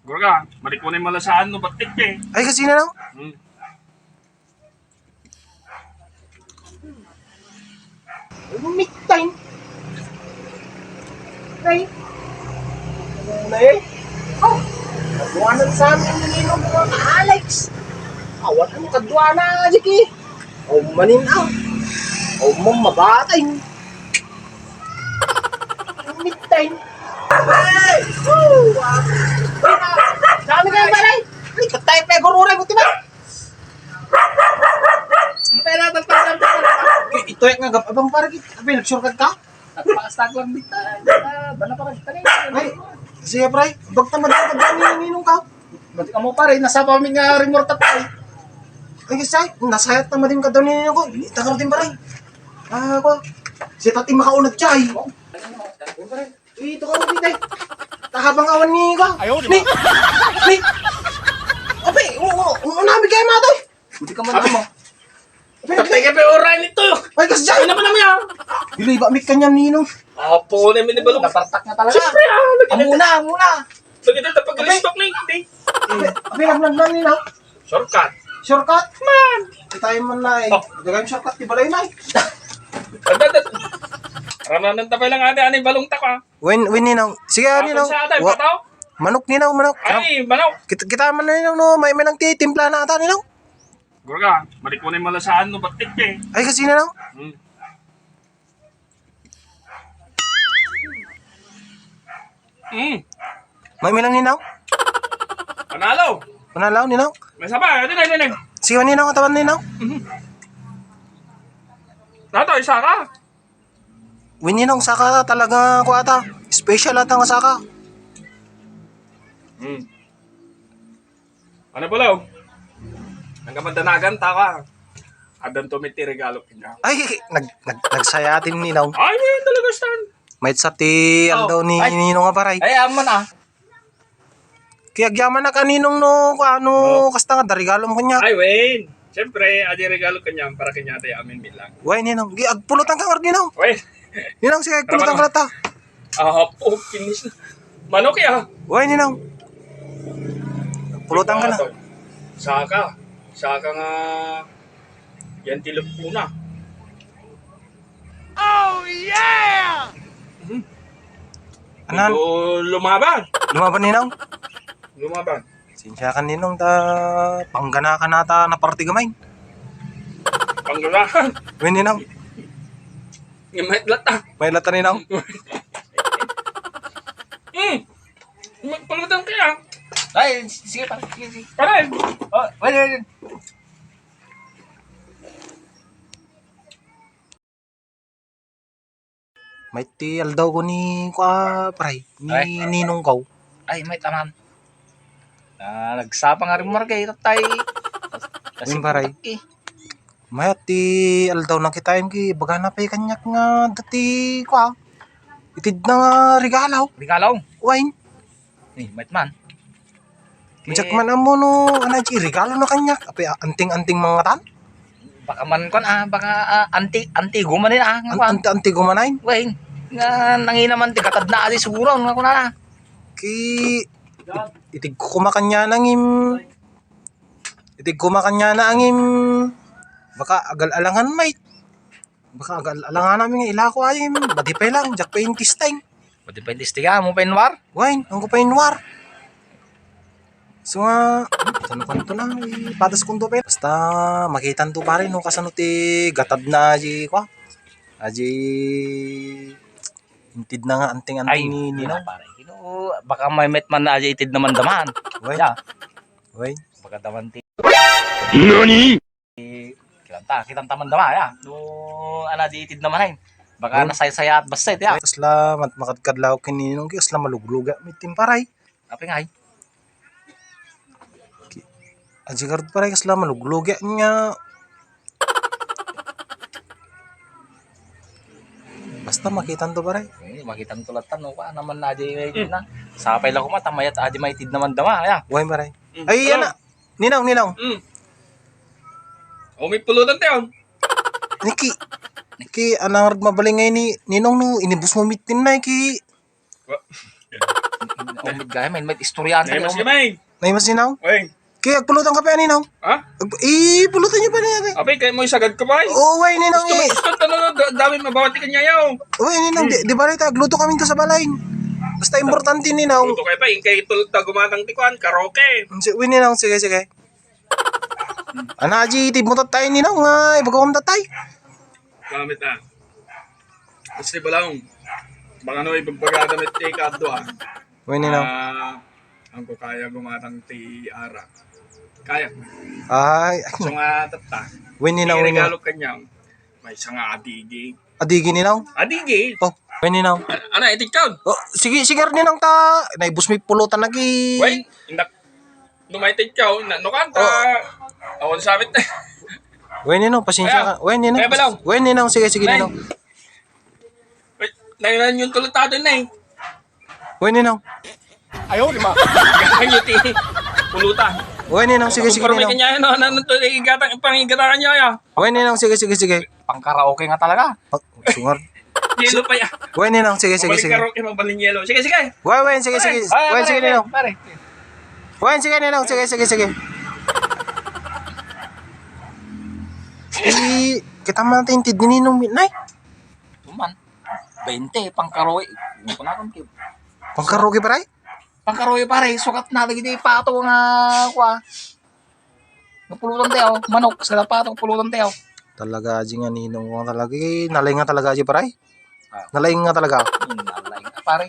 Gurga, malikunin mo lang saan no, batik eh. Ay, kasi na lang. Hmm. Meet time. Ay. Ano eh? Oh. Kadwanan sa amin ni Ninong mga Alex. Awan ang kadwana, Jiki. O manin ang. O mamabatay. Meet time. Ay! Woo! Dami kayo balay. Ay, katay pa gururay mo, tiba? Pera, tagpasan. Ito yung nga abang parang abi nagsurkad ka? Nagpakastag lang dito. Bala pa rin kanina. Ay, siya pre, bagta madami ni ninong ka. Ba't ka mo pa rin? Nasa pa aming remote tatay. Ay kasi nasayat na madim ka daw ni ninong ko. Takar din pre. Ah, ko. Si tati makaunag chay. Ito ka mo bitay. Tahabang awan ni ka. Ayaw, di ba? Ni. Abe, nabi kay mato. Buti ka man mo. Tatay ka pa oray nito. Ay kasi Ano naman naman yan? Dili ba mik kanyang ninong? Apo na yung balong. Napartak na talaga. Siyempre ah. Muna. Lagi na tapag restock na hindi. Abi nagnan ninong. Shortcut. Shortcut man. Tayo man na eh. Gagawin shortcut di balay na. Rananan tapay lang ate, ano yung balong tak ah. Win ninong. Sige ninong. Sa ate, pataw? Manok ninong, manok. Ay, banaw. Kita man na ninong no, may nang titimpla na ata ninong. Gurga, malikunin mo lang saan no, batik eh. Ay kasi na lang. Hmm. May lang ninong. Panalo. Panalaw ninong. May sabay, ano na. Sige ninong katawan ninong. Nato, isa ka. Win ninong saka talaga ko ata. Special ata nga saka. Ano pala? Nagkamandanagan ta ka. Adan tumiti regalo kanya. Ay nagsayatin ninong. Ay, may talaga stan. May sa ti aldaw ni Ay. ninong nga paray. Ay, aman ah. Kaya agyaman na kaninong no ano kasta nga regalo mo kanya. Ay, Wayne. Siyempre, adi regalo kanya para kanya tayo amin bilang. Way ninong, gi agpulutan ka or ninong. Wait. Ninong sige agpulutan ka ta. Po, kinis. Manok ya. Way ninong. Pulutan ka na. Saka nga. Yan tilog po na. Anan, Ito lumaban. lumaban ninong. Lumaban. Sinsya ka ninong ta panggana ka nata na party gamay. Panggulahan. Way ninong, Yung may lata. may lata ninong. Magpalutang kaya. Ay, sige pa. Sige. Pare. Oh, wait. May ti aldaw ko ni paray, ni Ay. ninong ko. Ay, may taman. Nagsapa nga rin markay tatay. Yung paray. Mayat ti aldaw na kitain ki baga na pay kanyak nga dati ko. Itid na nga regalaw. Regalaw. Wine. Ni, may taman. Bijak man amo no ana ji regalo na kanyak. Ape anting-anting mga tan. Baka man kon baka anti gumanin nga kwan. Anti gumanain. Wait, nga nanginaman ti katad na adi siguro nga kuna na. Ki itig ko kumakanya nangim. Itig kumakanya na angim. Baka agal alangan mate. Baka agal alangan namin nga ila ko ayim. Badi pa lang jak pa yung kisteng. Pwede pa istiga mo penwar. Wine, ang ko pa inwar. So nga, ano kanto na, patas kundo pa. Basta makitan to pa rin, no, kasano ti gatad na aji ko. Aji, intid na nga anting-anting ni Ninong. Pare. Baka may met man na aja itid naman daman. Wine, Ya, wine. baka daman ti. Nani? Kitang taman dama ya. No ana di itid naman ay. Baka nasay-saya at basta ya. Kasla, makadkadlaw kin ni Ninong, kasla malugluga, may timparay. Api nga ay. Aji kard paray, kasla malugluga niya. Basta makitan to paray. Makitang tulatan no ka naman na aja itid na. Sapay lang ko matamayat aja may itid naman dama ya. Wine paray. Ay, yan na. Ninong. O may pulutan tayo. Niki, anang mabalingay ni Ninong no, inibus mo mitin na, ki. Umid gaya, may istoryan Nay, tayo. mas gamay. Nay mas ninaw. Oy, Kaya pulutan ka pa ninaw. ha? Pulutan niyo pa niya. Apay, kayo mo isagad ka ba? Oo, way ninaw eh. Gusto tanong dami mabawati kanya yaw. Uy, ninaw, di ba rin agluto kami to sa balay. Basta importante ninaw. Luto kayo pa, kay tulta gumatang tikuan, karaoke. Uy, ninaw, sige, sige. Ana, Aji, itib mo tatay ninaw nga, ibaga kong tatay. Gamit na. Kasi balong. Baka no, ipagpagagamit kay Kaddo ah. Uy, ninaw. Ang ko kaya gumatang ti Ara. Kaya. Ay, So nga tata. uy, ninaw, May ninaw. regalo kanya. May isang adigi. Adigi ninaw. Adigi? Oh, uy, ninaw. Ano, itik ka? Oh, sige, sige ninaw ta. Naibus may pulutan lagi. Wait, indak. Lumaitik ka, no kanta. Awan sabit na. Uy, ninaw, pasensya ka. Uy, ninaw. Kaya balaw. Uy, ninaw, sige, sige, Nay. ninaw. Wait, nailan yung tulutado na eh. Uy, ninaw. Ayaw, lima. Gagawin yung ti. Pulutan. Uy, ninaw, sige, sige, Kung may ninaw. kanya yun, ano to, pangigatan niya ya. Uy, ninaw, sige, sige, sige. Pang karaoke nga talaga. Oh, sungar. Yelo pa ya. Uy, ninaw, sige, sige, Mabalik sige. karaoke, mabalin yelo. Sige, sige. Uy, uy, sige, sige. Uy, sige, ninaw. Pare. Uy, sige, ninaw, sige, sige, sige. Kita man natin tid ninong midnight. Tuman. 20 pang karaoke. Yung panakon kay. Pangkarogi pa rin? Pang karaoke pare, sukat na lagi di pato nga kwa. Napulutan tayo, manok sa pato pulutan tayo. Talaga aji nga ninong ko talaga. Nalay nga talaga aji pa rin? Nalay nga talaga. Nalay nga pare.